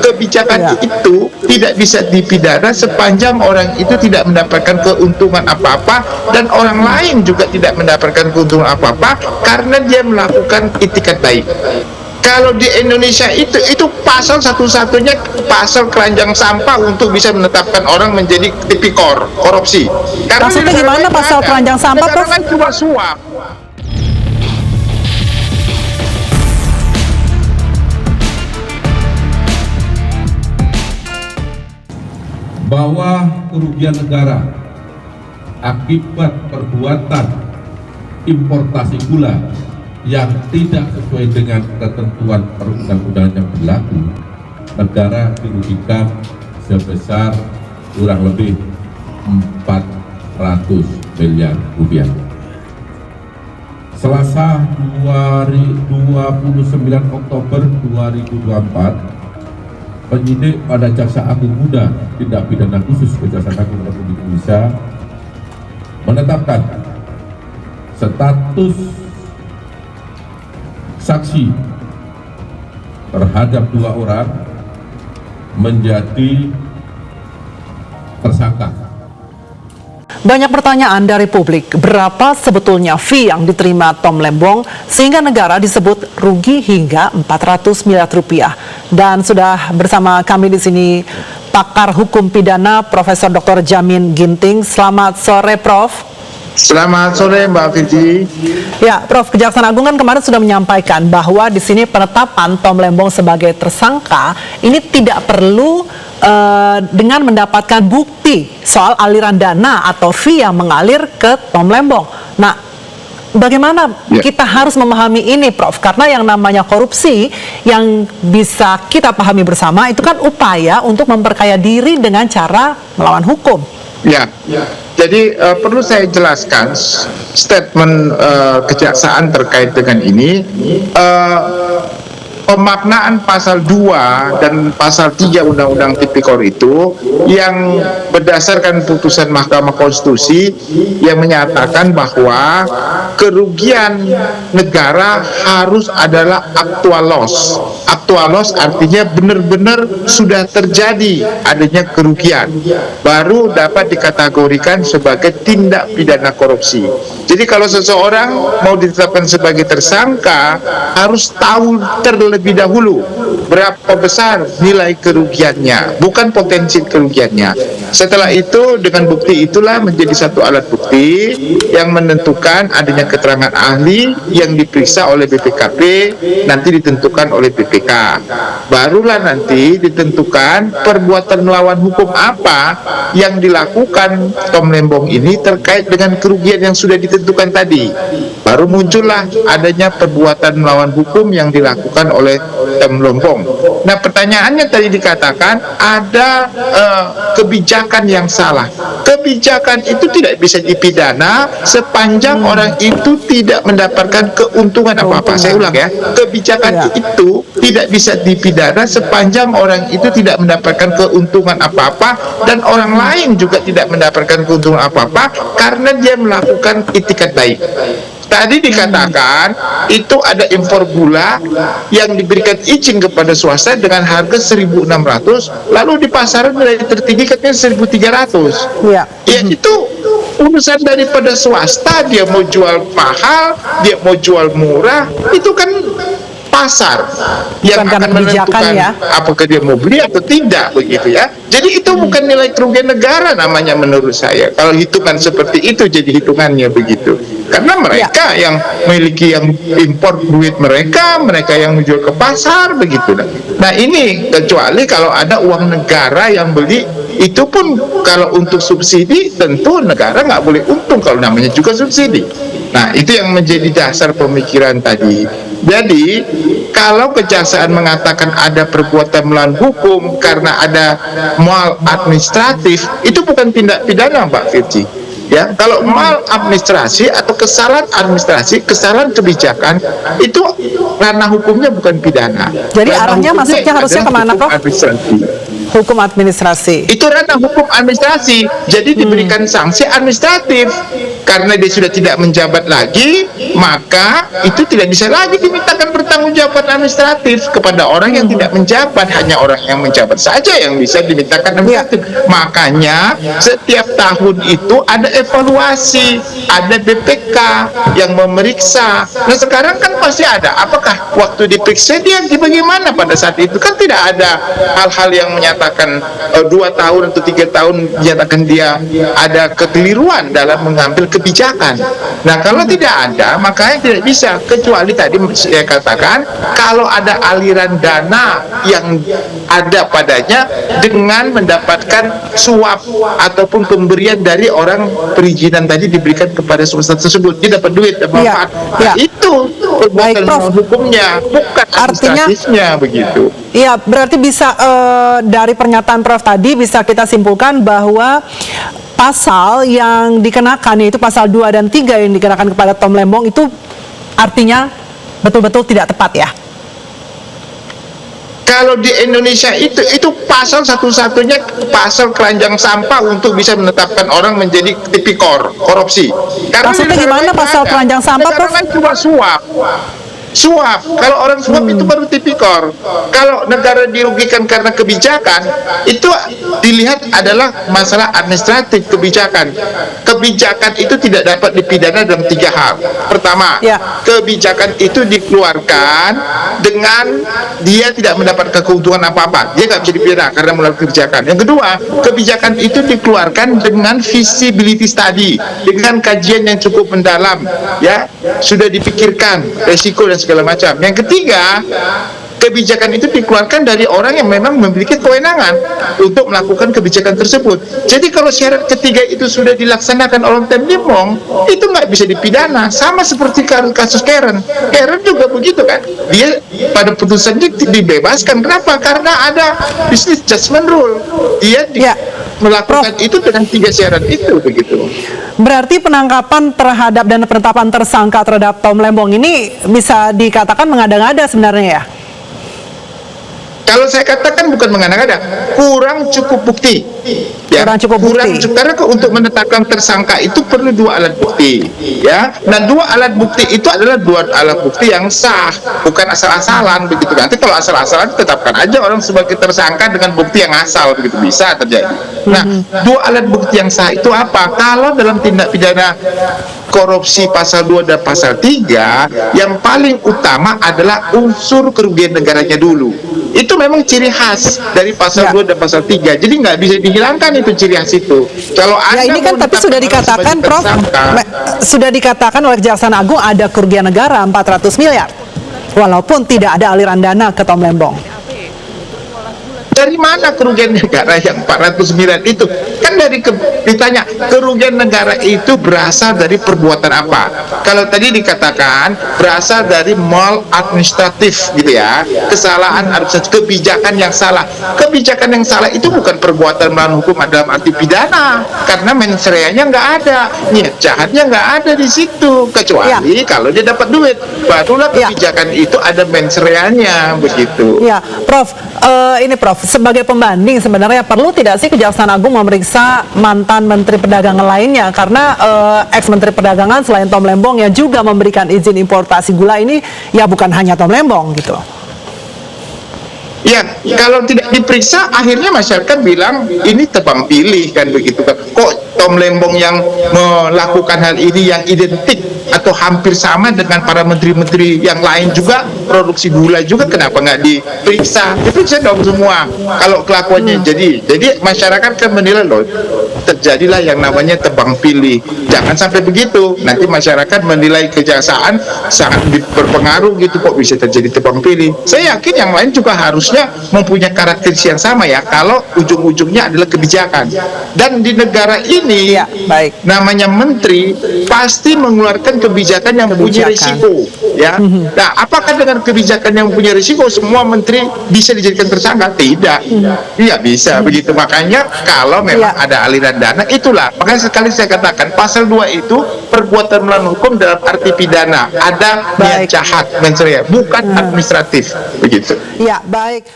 kebijakan itu tidak bisa dipidana sepanjang orang itu tidak mendapatkan keuntungan apa-apa dan orang lain juga tidak mendapatkan keuntungan apa-apa karena dia melakukan itikat baik. Kalau di Indonesia itu pasal satu-satunya pasal keranjang sampah untuk bisa menetapkan orang menjadi tipikor korupsi. Karena maksudnya gimana pasal keranjang sampah, Prof? kan cuma suap. Bahwa kerugian negara akibat perbuatan importasi gula yang tidak sesuai dengan ketentuan perundang-undangan yang berlaku, negara dirugikan sebesar kurang lebih 400 miliar rupiah. Selasa 29 Oktober 2024, penyidik pada Jaksa Agung Muda Tindak Pidana Khusus Kejaksaan Agung Republik Indonesia menetapkan status saksi terhadap 2 orang menjadi tersangka. Banyak pertanyaan dari publik, berapa sebetulnya fee yang diterima Tom Lembong sehingga negara disebut rugi hingga 400 miliar rupiah. Dan sudah bersama kami di sini pakar hukum pidana Profesor Dr. Jamin Ginting. Selamat sore, Prof. Selamat sore Mbak Vici. Ya, Prof, Kejaksaan Agung kan kemarin sudah menyampaikan bahwa di sini penetapan Tom Lembong sebagai tersangka ini tidak perlu dengan mendapatkan bukti soal aliran dana atau fee yang mengalir ke Tom Lembong. Nah, bagaimana kita harus memahami ini, Prof? Karena yang namanya korupsi yang bisa kita pahami bersama itu kan upaya untuk memperkaya diri dengan cara melawan hukum. Ya. Jadi perlu saya jelaskan statement kejaksaan terkait dengan ini. Pemaknaan pasal 2 dan pasal 3 Undang-Undang Tipikor itu yang berdasarkan putusan Mahkamah Konstitusi yang menyatakan bahwa kerugian negara harus adalah actual loss. Actual loss artinya benar-benar sudah terjadi adanya kerugian, baru dapat dikategorikan sebagai tindak pidana korupsi. Jadi kalau seseorang mau ditetapkan sebagai tersangka harus tahu terlebih dahulu berapa besar nilai kerugiannya, bukan potensi kerugiannya. Setelah itu dengan bukti itulah menjadi satu alat bukti yang menentukan adanya keterangan ahli yang diperiksa oleh BPKP, nanti ditentukan oleh BPK. Barulah nanti ditentukan perbuatan melawan hukum apa yang dilakukan Tom Lembong ini terkait dengan kerugian yang sudah ditentukan tadi. Baru muncullah adanya perbuatan melawan hukum yang dilakukan oleh Tom Lembong. Nah, pertanyaannya tadi dikatakan ada kebijakan yang salah. Kebijakan itu tidak bisa dipidana sepanjang orang itu tidak mendapatkan keuntungan apa-apa. Saya ulang ya, kebijakan itu tidak bisa dipidana sepanjang orang itu tidak mendapatkan keuntungan apa-apa dan orang lain juga tidak mendapatkan keuntungan apa-apa karena dia melakukan itikat baik. Tadi dikatakan itu ada impor gula yang diberikan izin kepada swasta dengan harga 1.600, lalu di pasaran nilai tertinggi katanya 1.300. Ya, itu urusan daripada swasta, dia mau jual mahal, dia mau jual murah, itu kan pasar yang akan menentukan apakah dia mau beli atau tidak, begitu ya. Jadi itu bukan nilai kerugian negara namanya menurut saya. Kalau hitungan seperti itu jadi hitungannya begitu. Karena mereka yang memiliki yang impor duit mereka yang menjual ke pasar begitu. Nah ini kecuali kalau ada uang negara yang beli, itu pun kalau untuk subsidi tentu negara nggak boleh untung kalau namanya juga subsidi. Nah itu yang menjadi dasar pemikiran tadi. Jadi kalau kejaksaan mengatakan ada perbuatan melawan hukum karena ada mal administratif, itu bukan tindak pidana, Mbak Firji. Ya, kalau mal administrasi atau kesalahan administrasi, kesalahan kebijakan, itu ranah hukumnya bukan pidana. Jadi arahnya masuknya harusnya kemana, Prof? Hukum administrasi. Itu ranah hukum administrasi, jadi diberikan sanksi administratif. karena dia sudah tidak menjabat lagi, maka itu tidak bisa lagi dimintakan pertanggungjawaban administratif kepada orang yang tidak menjabat. Hanya orang yang menjabat saja yang bisa dimintakan administratif. Makanya setiap tahun itu ada evaluasi, ada BPK yang memeriksa. Nah sekarang kan pasti ada, apakah waktu diperiksa dia bagaimana pada saat itu? Kan tidak ada hal-hal yang menyatakan 2 tahun atau 3 tahun dinyatakan dia ada kekeliruan dalam mengambil kebijakan. Nah kalau tidak ada, makanya tidak bisa, kecuali tadi saya katakan kalau ada aliran dana yang ada padanya dengan mendapatkan suap ataupun pemberian dari orang perizinan tadi diberikan kepada swasta tersebut, dia dapat duit, dapat manfaat. Nah, itu perbuatan hukumnya, bukan administratifnya, begitu. Iya, berarti bisa dari pernyataan Prof tadi bisa kita simpulkan bahwa pasal yang dikenakan, yaitu pasal 2 dan 3 yang dikenakan kepada Tom Lembong itu artinya betul-betul tidak tepat ya? Kalau di Indonesia itu pasal satu-satunya pasal keranjang sampah untuk bisa menetapkan orang menjadi tipikor korupsi. Karena maksudnya gimana pasal keranjang sampah, Prof? Kan cuma suap. Kalau orang suap itu baru tipikor. Kalau negara dirugikan karena kebijakan, itu dilihat adalah masalah administratif kebijakan. Kebijakan itu tidak dapat dipidana dalam 3 hal. Pertama, kebijakan itu dikeluarkan dengan dia tidak mendapatkan keuntungan apa-apa. Dia nggak bisa dipidana karena melalui kebijakan. Yang kedua, kebijakan itu dikeluarkan dengan feasibility study, dengan kajian yang cukup mendalam, ya, sudah dipikirkan resiko dan segala macam. Yang ketiga, kebijakan itu dikeluarkan dari orang yang memang memiliki kewenangan untuk melakukan kebijakan tersebut. Jadi kalau syarat ketiga itu sudah dilaksanakan oleh Tom Lembong, itu nggak bisa dipidana. Sama seperti kasus Karen juga begitu kan. Dia pada putusannya dibebaskan. Kenapa? Karena ada business judgment rule. Dia melakukan itu dengan 3 syarat itu, begitu. Berarti penangkapan terhadap dan penetapan tersangka terhadap Tom Lembong ini bisa dikatakan mengada-ngada sebenarnya ya? Kalau saya katakan bukan mengada-ngada, kurang cukup bukti. Ya, kurang cukup karena untuk menetapkan tersangka itu perlu 2 alat bukti, ya. Dan 2 alat bukti itu adalah 2 alat bukti yang sah, bukan asal-asalan begitu. Nanti kalau asal-asalan tetapkan aja orang sebagai tersangka dengan bukti yang asal, begitu bisa terjadi. Nah, 2 alat bukti yang sah itu apa? Kalau dalam tindak pidana korupsi pasal 2 dan pasal 3, yang paling utama adalah unsur kerugian negaranya dulu. Itu memang ciri khas dari pasal 2 dan pasal 3. Jadi nggak bisa dihilangkan itu ciri khas itu. Kalau Anda ini kan tapi sudah dikatakan, Prof, sudah dikatakan oleh Kejaksaan Agung ada kerugian negara 400 miliar. Walaupun tidak ada aliran dana ke Tom Lembong. Dari mana kerugian negara yang 400 miliar itu? Kan ditanya, kerugian negara itu berasal dari perbuatan apa? Kalau tadi dikatakan berasal dari maladministratif gitu ya, kesalahan administratif, kebijakan yang salah. Kebijakan yang salah itu bukan perbuatan melawan hukum dalam arti pidana, karena mens reanya nggak ada, niat jahatnya nggak ada di situ, kecuali kalau dia dapat duit, barulah kebijakan itu ada mens reanya, begitu. Ya, Prof, ini Prof, sebagai pembanding sebenarnya perlu tidak sih Kejaksaan Agung memeriksa mantan Menteri Perdagangan lainnya, karena ex-Menteri Perdagangan selain Tom Lembong yang juga memberikan izin importasi gula ini ya bukan hanya Tom Lembong gitu. Ya, kalau tidak diperiksa akhirnya masyarakat bilang ini tebang pilih kan begitu kan. Kok Tom Lembong yang melakukan hal ini yang identik atau hampir sama dengan para menteri-menteri yang lain juga produksi gula juga, kenapa nggak diperiksa? Diperiksa dong semua kalau kelakuannya. Jadi masyarakat kan menilai loh, terjadilah yang namanya tebang pilih. Jangan sampai begitu. Nanti masyarakat menilai kejaksaan sangat berpengaruh gitu, kok bisa terjadi tebang pilih. Saya yakin yang lain juga harusnya mempunyai karakteristik yang sama ya, kalau ujung-ujungnya adalah kebijakan. Dan di negara ini namanya menteri pasti mengeluarkan kebijakan yang mempunyai risiko ya. Nah, apakah dengan kebijakan yang mempunyai risiko semua menteri bisa dijadikan tersangka? Tidak. Iya bisa begitu. Makanya kalau memang ada aliran dana, itulah makanya sekali saya katakan pasal 2 itu perbuatan melawan hukum dalam arti pidana, ada niat jahat mens rea, bukan administratif begitu. Ya, baik.